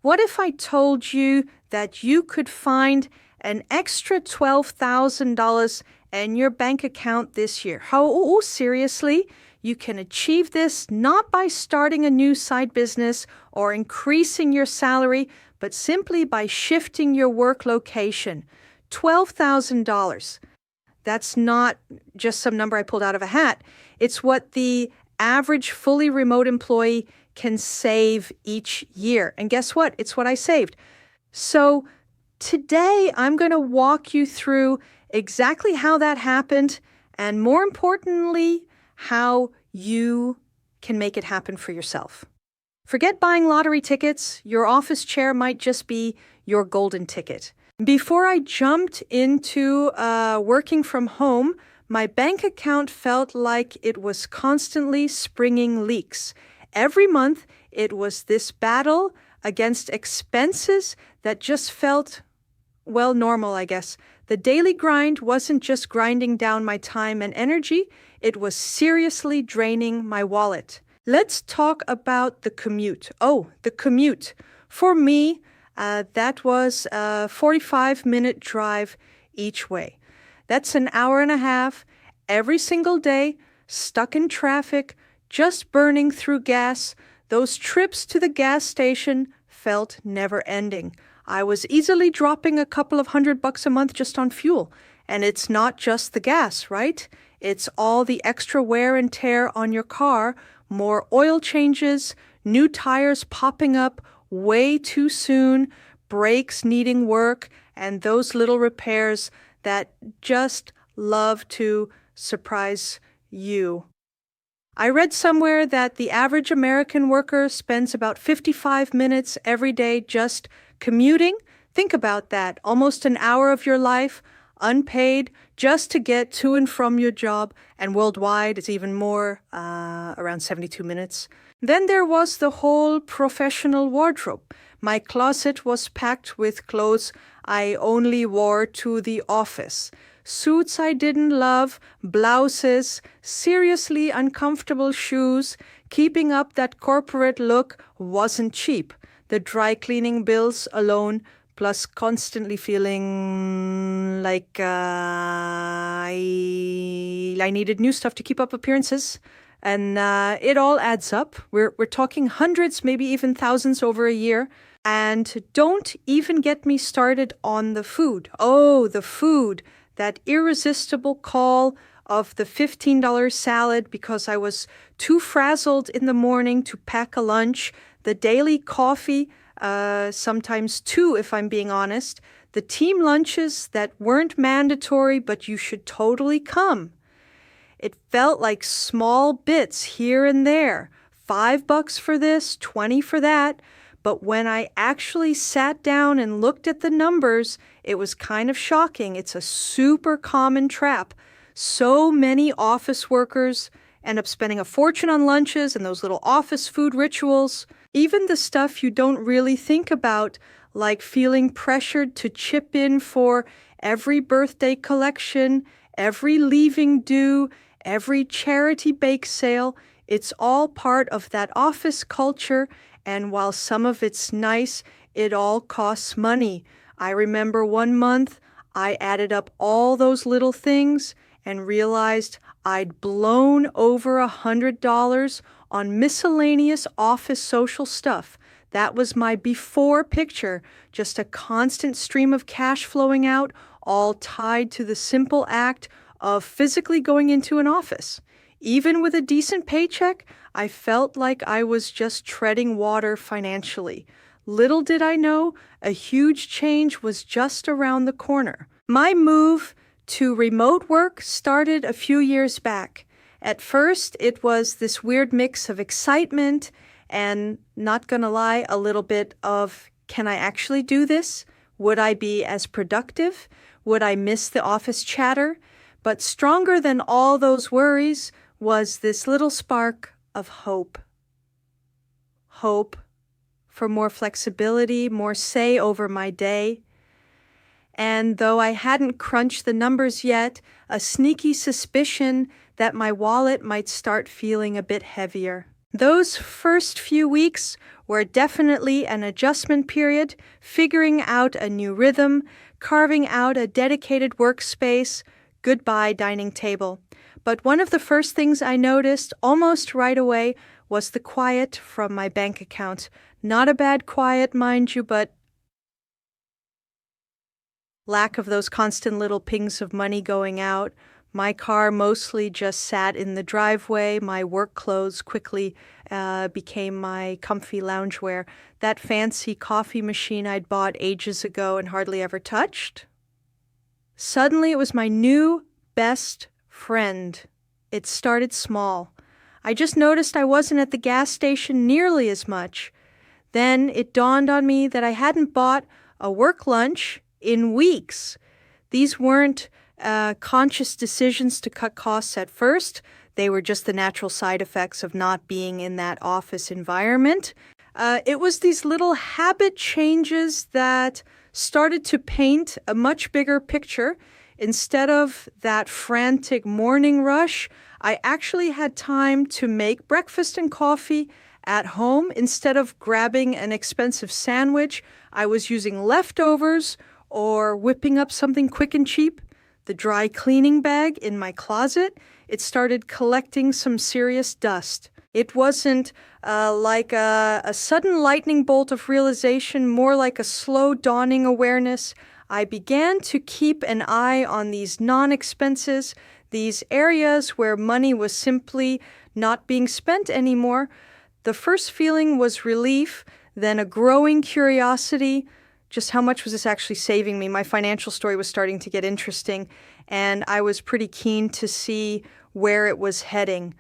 What if I told you that you could find an extra $12,000 in your bank account this year? Oh, seriously? You can achieve this not by starting a new side business or increasing your salary, but simply by shifting your work location. $12,000. That's not just some number I pulled out of a hat. It's what the average fully remote employee can save each year. And guess what? It's what I saved. So today I'm going to walk you through exactly how that happened, and more importantly, how you can make it happen for yourself. Forget buying lottery tickets. Your office chair might just be your golden ticket. Before I jumped into working from home, my bank account felt like it was constantly springing leaks. Every month, it was this battle against expenses that just felt, well, normal, I guess. The daily grind wasn't just grinding down my time and energy, it was seriously draining my wallet. Let's talk about the commute. Oh, the commute. For me, that was a 45-minute drive each way. That's an hour and a half every single day, stuck in traffic, just burning through gas. Those trips to the gas station felt never-ending. I was easily dropping a couple of $100 a month just on fuel. And it's not just the gas, right? It's all the extra wear and tear on your car, more oil changes, new tires popping up way too soon, brakes needing work, and those little repairs that just love to surprise you. I read somewhere that the average American worker spends about 55 minutes every day just commuting. Think about that. Almost an hour of your life, unpaid, just to get to and from your job. And worldwide, it's even more, around 72 minutes. Then there was the whole professional wardrobe. My closet was packed with clothes I only wore to the office. Suits I didn't love, blouses, seriously uncomfortable shoes. Keeping up that corporate look wasn't cheap. The dry cleaning bills alone, plus constantly feeling like I needed new stuff to keep up appearances. And it all adds up. We're talking hundreds, maybe even thousands over a year. And don't even get me started on the food. Oh, the food. That irresistible call of the $15 salad because I was too frazzled in the morning to pack a lunch. The daily coffee, sometimes two if I'm being honest. The team lunches that weren't mandatory, but you should totally come. It felt like small bits here and there. $5 for this, 20 for that. But when I actually sat down and looked at the numbers, it was kind of shocking. It's a super common trap. So many office workers end up spending a fortune on lunches and those little office food rituals. Even the stuff you don't really think about, like feeling pressured to chip in for every birthday collection, every leaving due, every charity bake sale. It's all part of that office culture. And while some of it's nice, it all costs money. I remember one month I added up all those little things and realized I'd blown over $100 on miscellaneous office social stuff. That was my before picture, just a constant stream of cash flowing out, all tied to the simple act of physically going into an office. Even with a decent paycheck, I felt like I was just treading water financially. Little did I know, a huge change was just around the corner. My move to remote work started a few years back. At first, it was this weird mix of excitement and, not gonna lie, a little bit of, can I actually do this? Would I be as productive? Would I miss the office chatter? But stronger than all those worries was this little spark of hope. Hope for more flexibility, more say over my day. And though I hadn't crunched the numbers yet, a sneaky suspicion that my wallet might start feeling a bit heavier. Those first few weeks were definitely an adjustment period, figuring out a new rhythm, carving out a dedicated workspace, goodbye dining table. But one of the first things I noticed almost right away was the quiet from my bank account. Not a bad quiet, mind you, but lack of those constant little pings of money going out. My car mostly just sat in the driveway. My work clothes quickly became my comfy loungewear. That fancy coffee machine I'd bought ages ago and hardly ever touched. Suddenly it was my new best friend. It started small. I just noticed I wasn't at the gas station nearly as much. Then it dawned on me that I hadn't bought a work lunch in weeks. These weren't conscious decisions to cut costs at first. They were just the natural side effects of not being in that office environment. It was these little habit changes that started to paint a much bigger picture. Instead of that frantic morning rush, I actually had time to make breakfast and coffee at home. Instead of grabbing an expensive sandwich, I was using leftovers or whipping up something quick and cheap. The dry cleaning bag in my closet, it started collecting some serious dust. It wasn't like a sudden lightning bolt of realization, more like a slow dawning awareness. I began to keep an eye on these non-expenses, these areas where money was simply not being spent anymore. The first feeling was relief, then a growing curiosity. Just how much was this actually saving me? My financial story was starting to get interesting, and I was pretty keen to see where it was heading.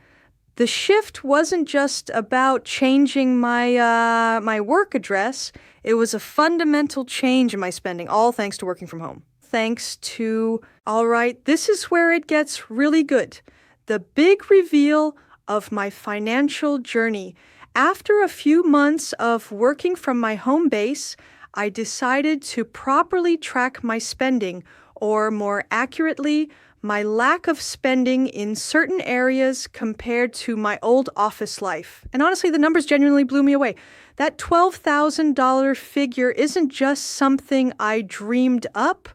The shift wasn't just about changing my work address. It was a fundamental change in my spending, all thanks to working from home. Thanks to, all right, this is where it gets really good. The big reveal of my financial journey. After a few months of working from my home base, I decided to properly track my spending, or more accurately, my lack of spending in certain areas compared to my old office life. And honestly, the numbers genuinely blew me away. That $12,000 figure isn't just something I dreamed up.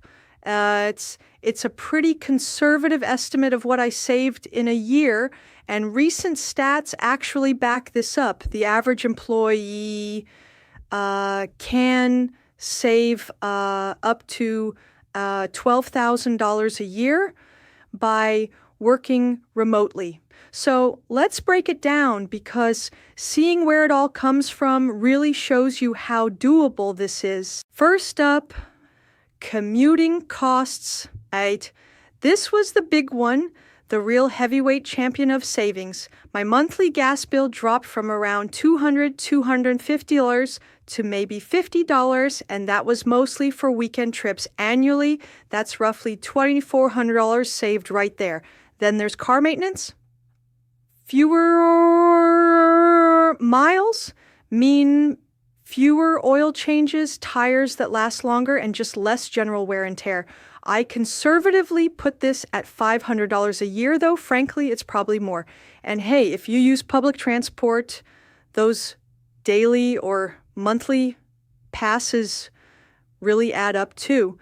It's a pretty conservative estimate of what I saved in a year, and recent stats actually back this up. The average employee can save up to $12,000 a year by working remotely. So let's break it down, because seeing where it all comes from really shows you how doable this is. First up, commuting costs. Right? This was the big one, the real heavyweight champion of savings. My monthly gas bill dropped from around $200, $250 to maybe $50, and that was mostly for weekend trips. Annually, that's roughly $2,400 saved right there. Then there's car maintenance. Fewer miles mean fewer oil changes, tires that last longer, and just less general wear and tear. I conservatively put this at $500 a year, though frankly, it's probably more. And hey, if you use public transport, those daily or monthly passes really add up too.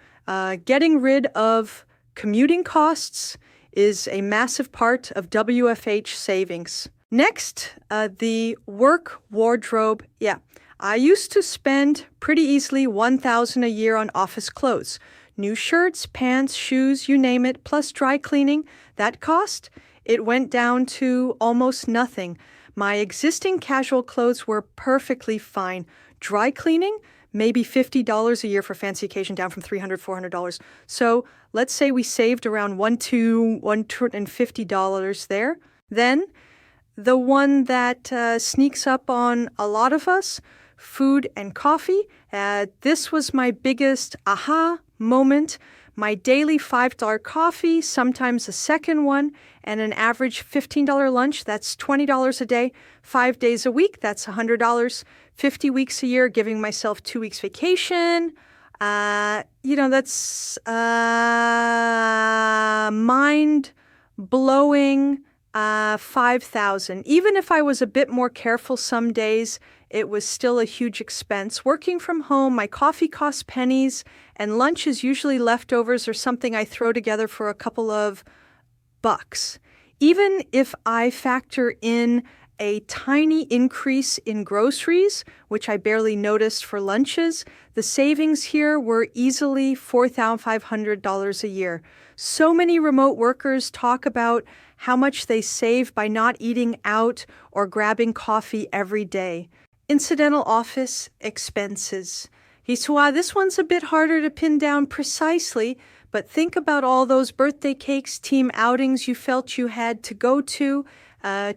Getting rid of commuting costs is a massive part of WFH savings. Next, the work wardrobe. Yeah, I used to spend pretty easily $1,000 a year on office clothes. New shirts, pants, shoes, you name it, plus dry cleaning. That cost, it went down to almost nothing. My existing casual clothes were perfectly fine. Dry cleaning, maybe $50 a year for fancy occasion, down from $300, $400. So let's say we saved around $150 there. Then the one that sneaks up on a lot of us, food and coffee. This was my biggest aha moment. My daily $5 coffee, sometimes a second one, and an average $15 lunch. That's $20 a day, 5 days a week. That's $100, 50 weeks a year, giving myself 2 weeks vacation. That's mind-blowing $5,000. Even if I was a bit more careful some days, it was still a huge expense. Working from home, my coffee costs pennies, and lunch is usually leftovers or something I throw together for a couple of bucks. Even if I factor in a tiny increase in groceries, which I barely noticed for lunches, the savings here were easily $4,500 a year. So many remote workers talk about how much they save by not eating out or grabbing coffee every day. Incidental office expenses. Hisua, this one's a bit harder to pin down precisely, but think about all those birthday cakes, team outings you felt you had to go to,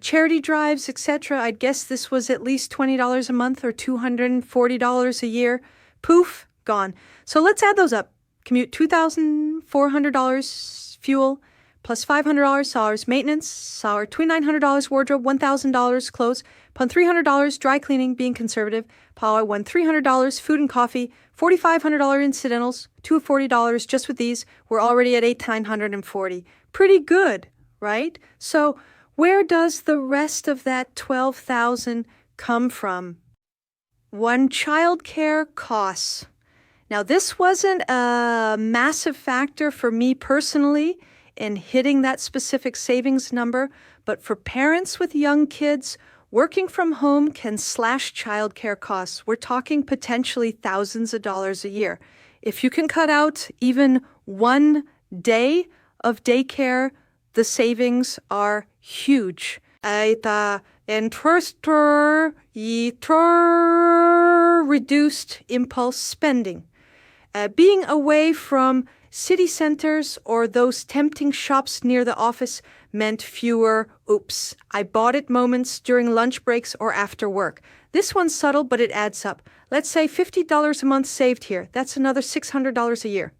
charity drives, etc. I'd guess this was at least $20 a month or $240 a year. Poof, gone. So let's add those up. Commute $2,400 fuel, plus $500 salaries, maintenance, salary, $2,900 wardrobe, $1,000 clothes, upon $300 dry cleaning, being conservative, power, $300 food and coffee, $4,500 incidentals, $240 just with these. We're already at $8,940. Pretty good, right? So where does the rest of that $12,000 come from? One, childcare costs. Now, this wasn't a massive factor for me personally in hitting that specific savings number, but for parents with young kids, working from home can slash childcare costs. We're talking potentially thousands of dollars a year. If you can cut out even one day of daycare, the savings are huge. Reduced impulse spending. Being away from city centers or those tempting shops near the office meant fewer oops, I bought it moments during lunch breaks or after work. This one's subtle, but it adds up. Let's say $50 a month saved here. That's another $600 a year.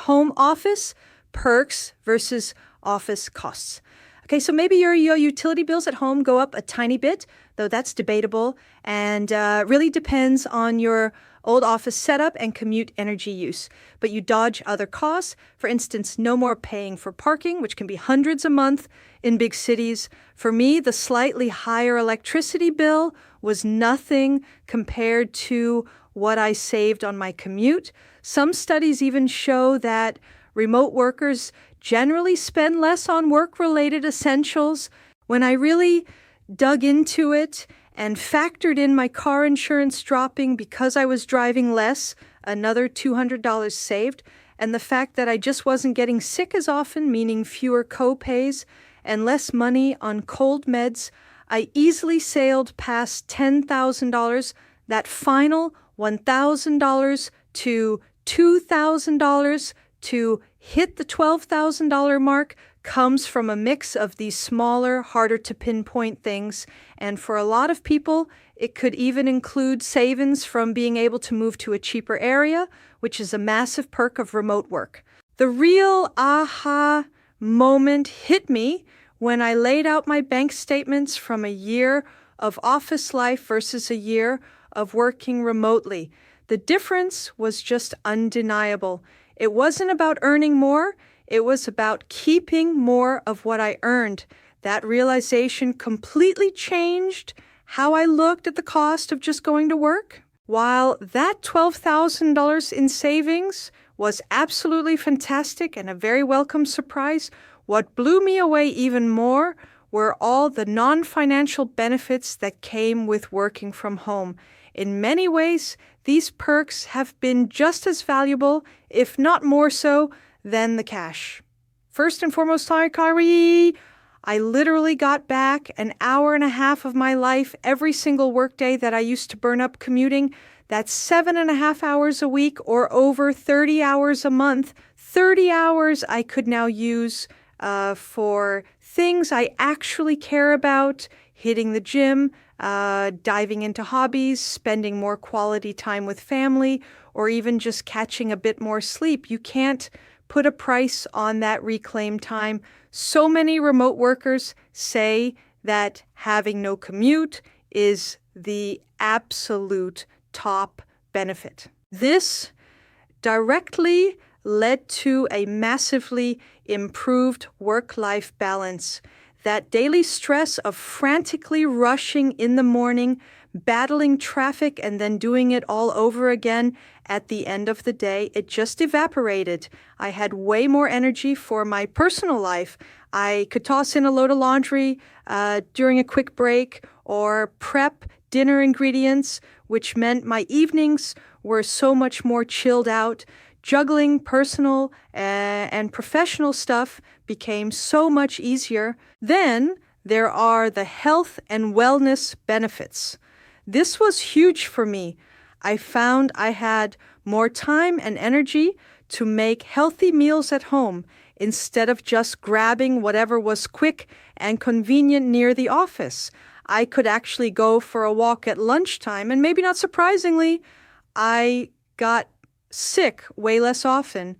Home office perks versus office costs. Okay, so maybe your utility bills at home go up a tiny bit, though that's debatable, and really depends on your old office setup and commute energy use. But you dodge other costs. For instance, no more paying for parking, which can be hundreds a month in big cities. For me, the slightly higher electricity bill was nothing compared to what I saved on my commute. Some studies even show that remote workers generally spend less on work-related essentials. When I really dug into it and factored in my car insurance dropping because I was driving less, another $200 saved, and the fact that I just wasn't getting sick as often, meaning fewer co-pays and less money on cold meds, I easily sailed past $10,000, that final $1,000 to $2,000 to hit the $12,000 mark comes from a mix of these smaller, harder to pinpoint things. And for a lot of people, it could even include savings from being able to move to a cheaper area, which is a massive perk of remote work. The real aha moment hit me when I laid out my bank statements from a year of office life versus a year of working remotely. The difference was just undeniable. It wasn't about earning more. It was about keeping more of what I earned. That realization completely changed how I looked at the cost of just going to work. While that $12,000 in savings was absolutely fantastic and a very welcome surprise, what blew me away even more were all the non-financial benefits that came with working from home. In many ways, these perks have been just as valuable, if not more so, than the cash. First and foremost, I literally got back an hour and a half of my life every single workday that I used to burn up commuting. That's 7.5 hours a week or over 30 hours a month. 30 hours I could now use for things I actually care about, hitting the gym, diving into hobbies, spending more quality time with family, or even just catching a bit more sleep. You can't put a price on that reclaimed time. So many remote workers say that having no commute is the absolute top benefit. This directly led to a massively improved work-life balance. That daily stress of frantically rushing in the morning, battling traffic, and then doing it all over again at the end of the day, it just evaporated. I had way more energy for my personal life. I could toss in a load of laundry during a quick break or prep dinner ingredients, which meant my evenings were so much more chilled out. Juggling personal and professional stuff became so much easier. Then there are the health and wellness benefits. This was huge for me. I found I had more time and energy to make healthy meals at home instead of just grabbing whatever was quick and convenient near the office. I could actually go for a walk at lunchtime, and maybe not surprisingly, I got sick way less often.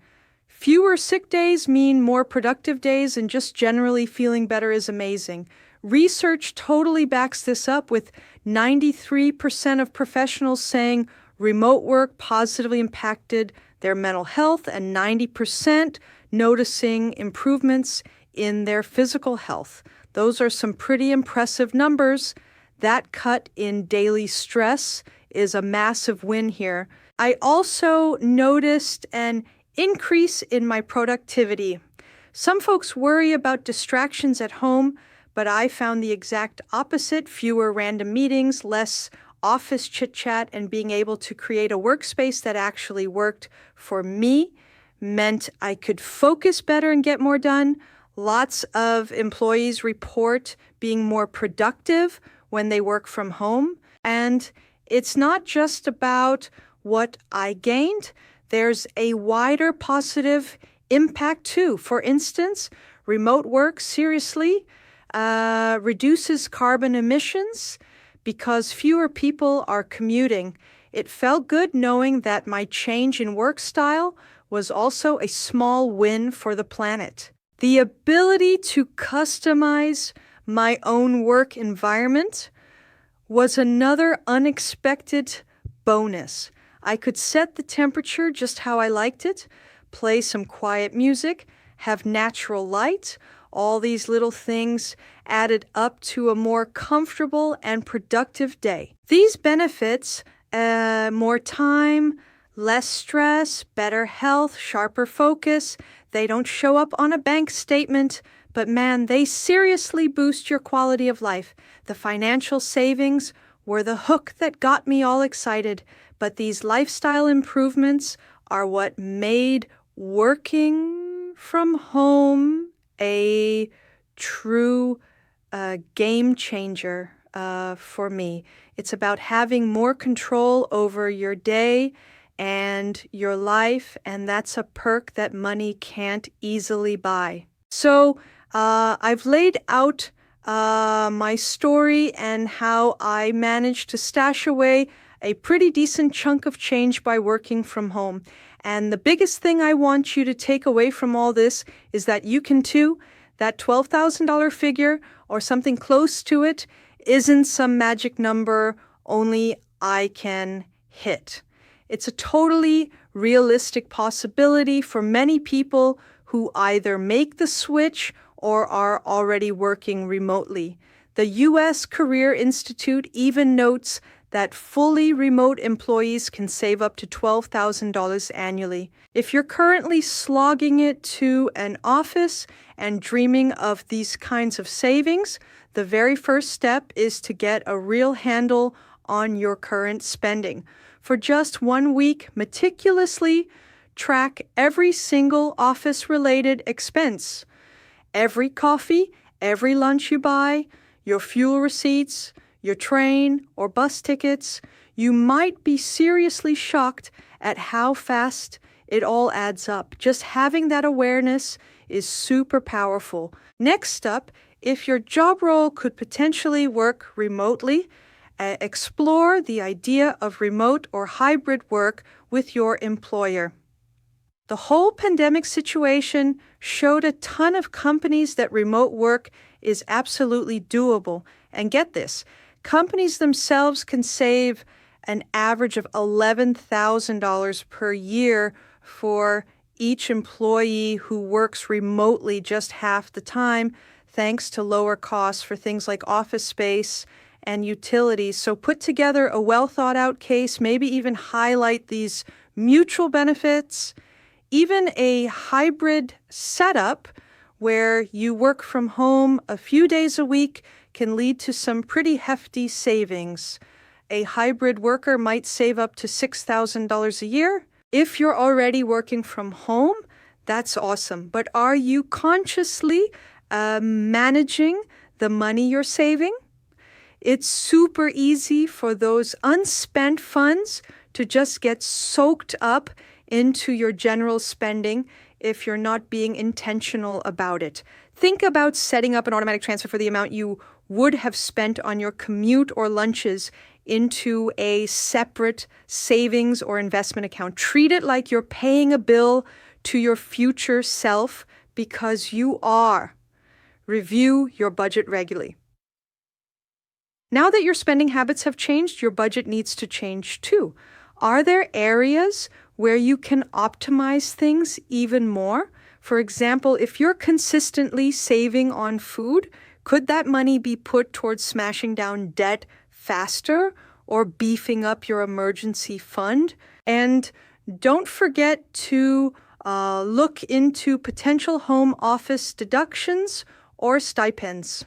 Fewer sick days mean more productive days, and just generally feeling better is amazing. Research totally backs this up, with 93% of professionals saying remote work positively impacted their mental health and 90% noticing improvements in their physical health. Those are some pretty impressive numbers. That cut in daily stress is a massive win here. I also noticed an increase in my productivity. Some folks worry about distractions at home, but I found the exact opposite: fewer random meetings, less office chit-chat, and being able to create a workspace that actually worked for me meant I could focus better and get more done. Lots of employees report being more productive when they work from home. And it's not just about what I gained. There's a wider positive impact too. For instance, remote work seriously reduces carbon emissions because fewer people are commuting. It felt good knowing that my change in work style was also a small win for the planet. The ability to customize my own work environment was another unexpected bonus. I could set the temperature just how I liked it, play some quiet music, have natural light. All these little things added up to a more comfortable and productive day. These benefits, more time, less stress, better health, sharper focus, they don't show up on a bank statement, but man, they seriously boost your quality of life. The financial savings were the hook that got me all excited, but these lifestyle improvements are what made working from home a true game changer for me. It's about having more control over your day and your life, and that's a perk that money can't easily buy. So I've laid out my story and how I managed to stash away a pretty decent chunk of change by working from home. And the biggest thing I want you to take away from all this is that you can too. That $12,000 figure or something close to it isn't some magic number only I can hit. It's a totally realistic possibility for many people who either make the switch or are already working remotely. The U.S. Career Institute even notes that fully remote employees can save up to $12,000 annually. If you're currently slogging it to an office and dreaming of these kinds of savings, the very first step is to get a real handle on your current spending. For just 1 week, meticulously track every single office-related expense. Every coffee, every lunch you buy, your fuel receipts, your train or bus tickets. You might be seriously shocked at how fast it all adds up. Just having that awareness is super powerful. Next up, if your job role could potentially work remotely, explore the idea of remote or hybrid work with your employer. The whole pandemic situation showed a ton of companies that remote work is absolutely doable. And get this, companies themselves can save an average of $11,000 per year for each employee who works remotely just half the time, thanks to lower costs for things like office space and utilities. So put together a well thought out case, maybe even highlight these mutual benefits, even a hybrid setup where you work from home a few days a week can lead to some pretty hefty savings. A hybrid worker might save up to $6,000 a year. If you're already working from home, that's awesome. But are you consciously managing the money you're saving? It's super easy for those unspent funds to just get soaked up into your general spending if you're not being intentional about it. Think about setting up an automatic transfer for the amount you would have spent on your commute or lunches into a separate savings or investment account. Treat it like you're paying a bill to your future self because you are. Review your budget regularly. Now that your spending habits have changed, your budget needs to change too. Are there areas where you can optimize things even more? For example, if you're consistently saving on food, could that money be put towards smashing down debt faster or beefing up your emergency fund? And don't forget to look into potential home office deductions or stipends.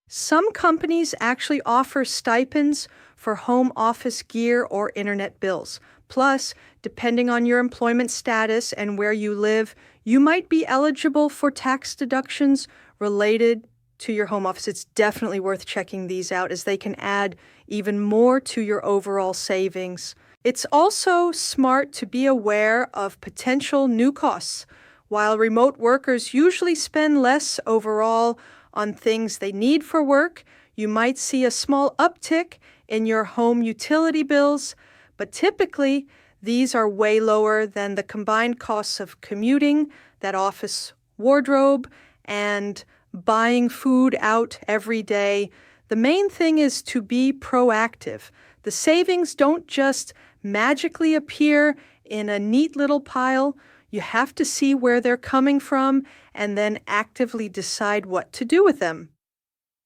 Some companies actually offer stipends for home office gear or internet bills. Plus, depending on your employment status and where you live, you might be eligible for tax deductions related to your home office. It's definitely worth checking these out as they can add even more to your overall savings. It's also smart to be aware of potential new costs. While remote workers usually spend less overall on things they need for work, you might see a small uptick in your home utility bills, but typically these are way lower than the combined costs of commuting, that office wardrobe, and buying food out every day. The main thing is to be proactive. The savings don't just magically appear in a neat little pile. You have to see where they're coming from and then actively decide what to do with them.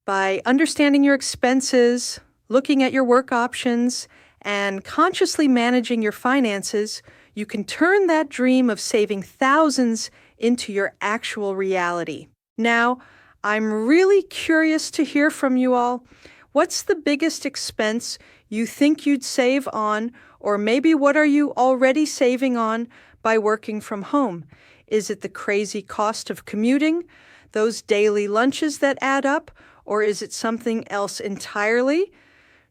By understanding your expenses, looking at your work options, and consciously managing your finances, you can turn that dream of saving thousands into your actual reality. Now, I'm really curious to hear from you all. What's the biggest expense you think you'd save on, or maybe what are you already saving on by working from home? Is it the crazy cost of commuting, those daily lunches that add up, or is it something else entirely?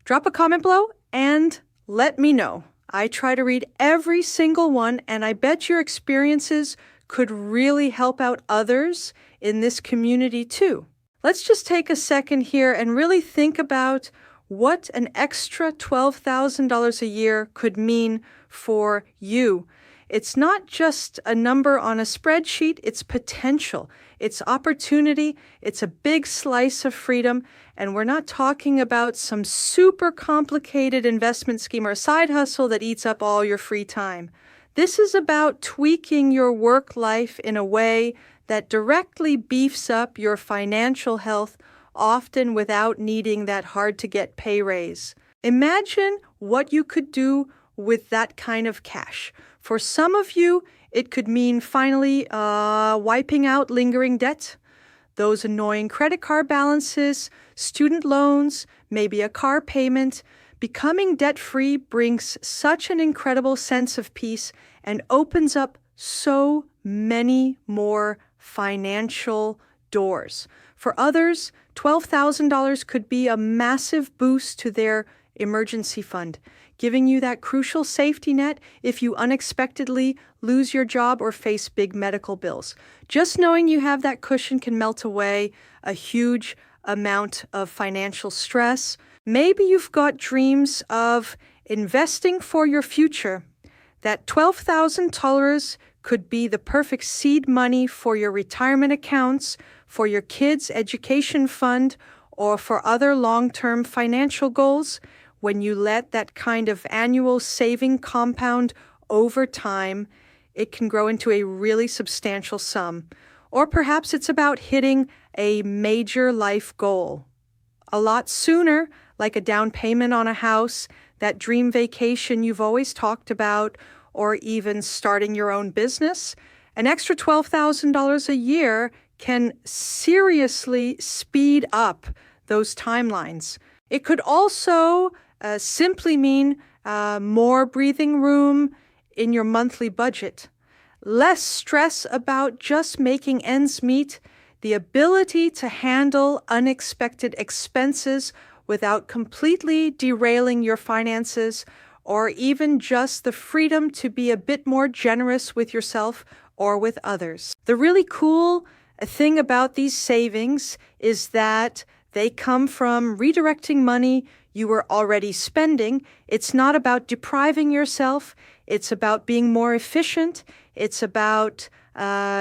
Drop a comment below and let me know. I try to read every single one, and I bet your experiences could really help out others in this community too. Let's just take a second here and really think about what an extra $12,000 a year could mean for you. It's not just a number on a spreadsheet, it's potential, it's opportunity, it's a big slice of freedom, and we're not talking about some super complicated investment scheme or a side hustle that eats up all your free time. This is about tweaking your work life in a way that directly beefs up your financial health, often without needing that hard-to-get pay raise. Imagine what you could do with that kind of cash. For some of you, it could mean finally wiping out lingering debt, those annoying credit card balances, student loans, maybe a car payment. Becoming debt-free brings such an incredible sense of peace and opens up so many more financial doors. For others, $12,000 could be a massive boost to their emergency fund, giving you that crucial safety net if you unexpectedly lose your job or face big medical bills. Just knowing you have that cushion can melt away a huge amount of financial stress. Maybe you've got dreams of investing for your future. That $12,000 could be the perfect seed money for your retirement accounts, for your kids' education fund, or for other long-term financial goals. When you let that kind of annual saving compound over time, it can grow into a really substantial sum. Or perhaps it's about hitting a major life goal a lot sooner, like a down payment on a house, that dream vacation you've always talked about, or even starting your own business. An extra $12,000 a year can seriously speed up those timelines. It could also simply mean more breathing room in your monthly budget, less stress about just making ends meet, the ability to handle unexpected expenses without completely derailing your finances, or even just the freedom to be a bit more generous with yourself or with others. The really cool thing about these savings is that they come from redirecting money you were already spending. It's not about depriving yourself. It's about being more efficient. It's about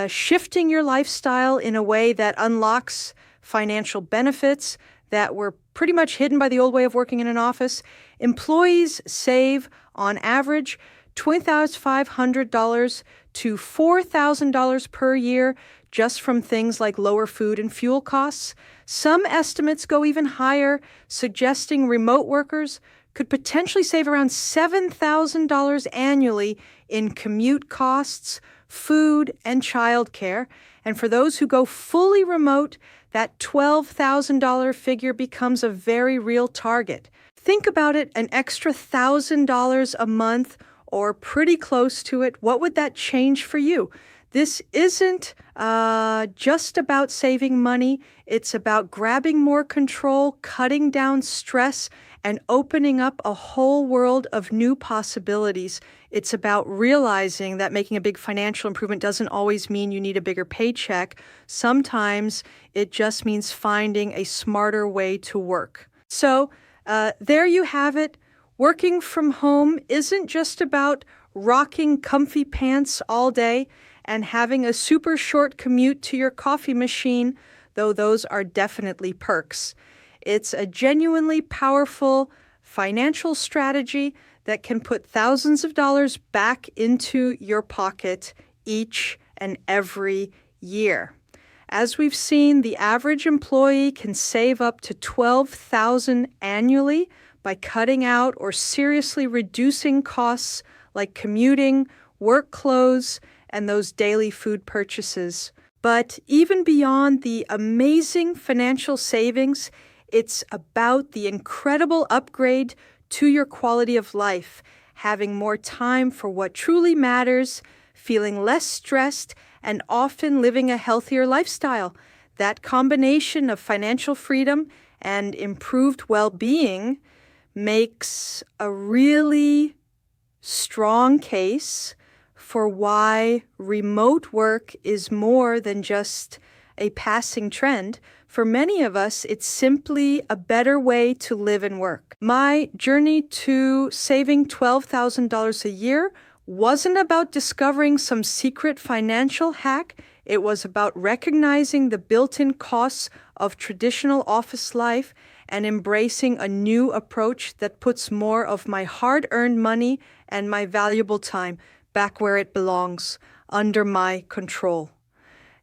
shifting your lifestyle in a way that unlocks financial benefits that were pretty much hidden by the old way of working in an office. Employees save, on average, $2,500 to $4,000 per year just from things like lower food and fuel costs. Some estimates go even higher, suggesting remote workers could potentially save around $7,000 annually in commute costs, food, and childcare. And for those who go fully remote, that $12,000 figure becomes a very real target. Think about it, an extra $1,000 a month or pretty close to it. What would that change for you? This isn't just about saving money. It's about grabbing more control, cutting down stress, and opening up a whole world of new possibilities. It's about realizing that making a big financial improvement doesn't always mean you need a bigger paycheck. Sometimes it just means finding a smarter way to work. So there you have it. Working from home isn't just about rocking comfy pants all day and having a super short commute to your coffee machine, though those are definitely perks. It's a genuinely powerful financial strategy that can put thousands of dollars back into your pocket each and every year. As we've seen, the average employee can save up to $12,000 annually by cutting out or seriously reducing costs like commuting, work clothes, and those daily food purchases. But even beyond the amazing financial savings, it's about the incredible upgrade to your quality of life, having more time for what truly matters, feeling less stressed, and often living a healthier lifestyle. That combination of financial freedom and improved well-being makes a really strong case for why remote work is more than just a passing trend. For many of us, it's simply a better way to live and work. My journey to saving $12,000 a year wasn't about discovering some secret financial hack. It was about recognizing the built-in costs of traditional office life and embracing a new approach that puts more of my hard-earned money and my valuable time back where it belongs, under my control.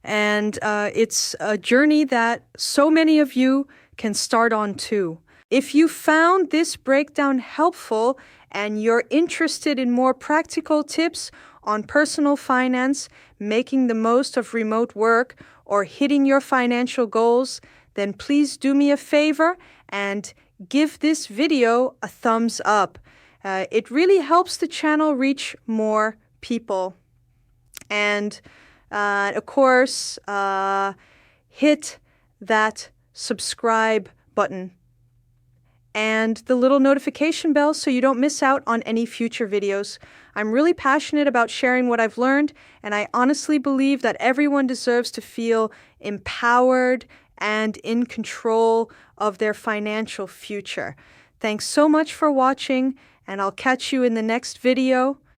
And it's a journey that so many of you can start on too. If you found this breakdown helpful and you're interested in more practical tips on personal finance, making the most of remote work, or hitting your financial goals, then please do me a favor and give this video a thumbs up. It really helps the channel reach more people. And of course, hit that subscribe button and the little notification bell so you don't miss out on any future videos. I'm really passionate about sharing what I've learned, and I honestly believe that everyone deserves to feel empowered and in control of their financial future. Thanks so much for watching, and I'll catch you in the next video.